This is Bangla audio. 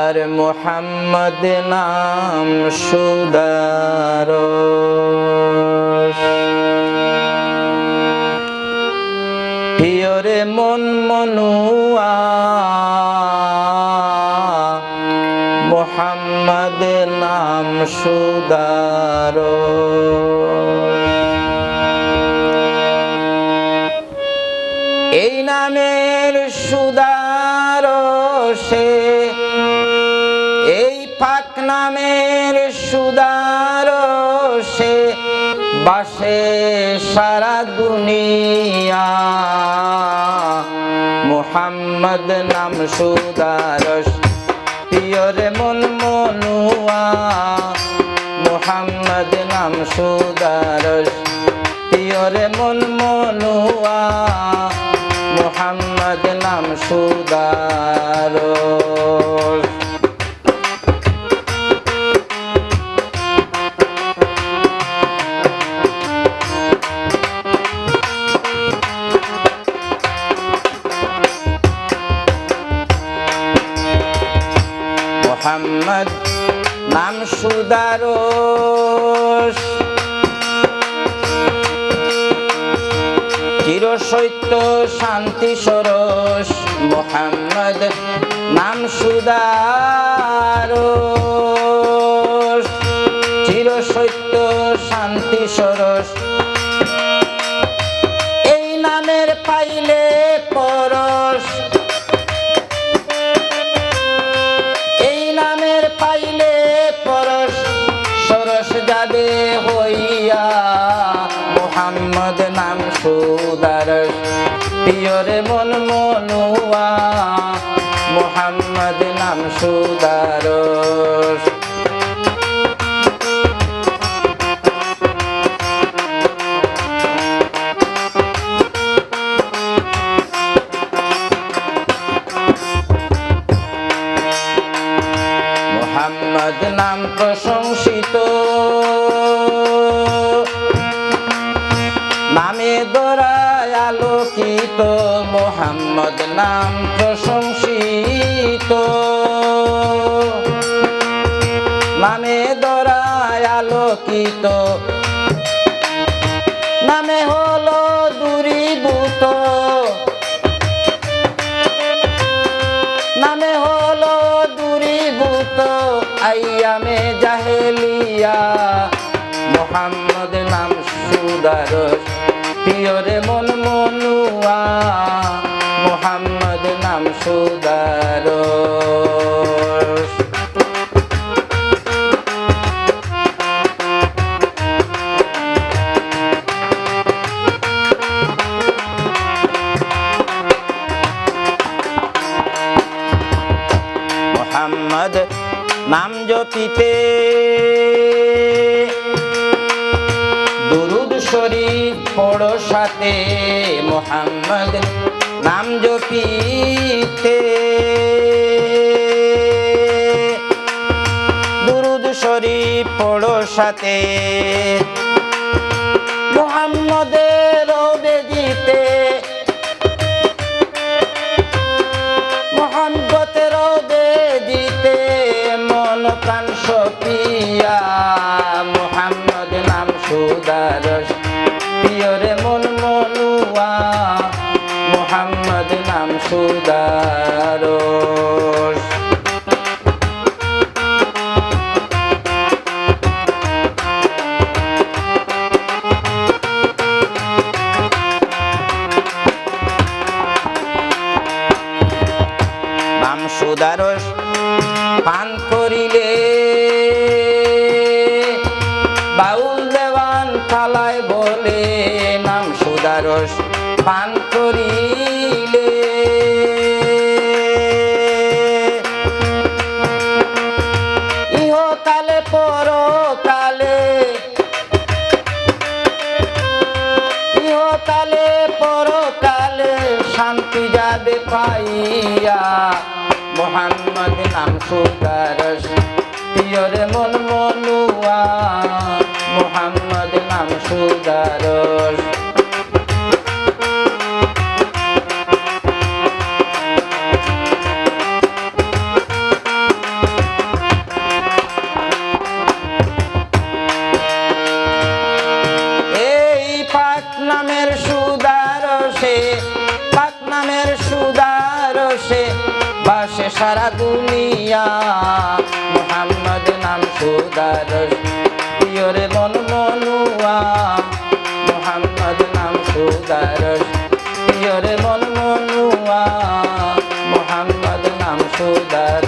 আর মুহাম্মদ নাম সুদারস। প্রিয়রে মন মনুয়া মুহাম্মদ নাম সুদারস। এই নামের সুদারসে, এই পাক নামের সুদারসে বাসে সারা দুনিয়া। মুহাম্মদ নাম সুদারস, প্রিয়রে মন মনুয়া মুহাম্মদ নাম সুদারস। প্রিয়রে মন মনুয়া মুহাম্মদ নাম সুদারস। মুহাম্মদ নাম সুদারস, চিরসত্য শান্তি সরস। মুহাম্মদ নাম সুদারস, চিরসত্য শান্তি সরস। এই নামের পাইলে পরশ, এই নামের পাইলে পরশ সরস যাবে হইয়া। মুহাম্মদ নাম সুদারস, প্রিয়রে মন মনুয়া মুহাম্মদ নাম সুদারস। মুহাম্মদ নাম প্রশংসিত, নামে দরায় আলোকিত। মুহাম্মদ নাম প্রশংসিত, নামে দরায় আলোকিত। নামে হলো দূরীভূত, নামে হলো দূরীভূত আইয়ামে জাহেলিয়া। মুহাম্মদ নাম সুদারস, প্রিয়রে মন মনুয়া মুহাম্মদ নাম সুদারস। মুহাম্মদ নাম জপিতে দুরুদ শরীফ পড়ো সাথে। মুহাম্মদ নাম জপিতে দুরুদ শরীফ পড়ো সাথে। মুহাম্মদের রবে জিতে, মুহাম্মদের রবে জিতে মন প্রাণ সপিয়া। মুহাম্মদ নাম সুদারস, প্রিয়রে মন মনুয়া মুহাম্মদ নাম সুদারস। নাম সুদারস পান করিলে বাউল দেওয়ান থালায় বলে। নাম সুদারস পান করিলে ইহকালে পরকালে, ইহকালে পরকালে শান্তি যাবে পাইয়া। মুহাম্মদ নাম সুদারস, প্রিয়রে মন মনুয়া মুহাম্মদ নাম সুদারস। নামের সুদারসে, পাক নামের সুদারসে বাসে সারা দুনিয়া। মুহাম্মদ নাম সুদারস প্রিয়রে মন মনুয়া। মুহাম্মদ নাম সুদারস প্রিয়রে মন মনুয়া। মুহাম্মদ নাম সুদারস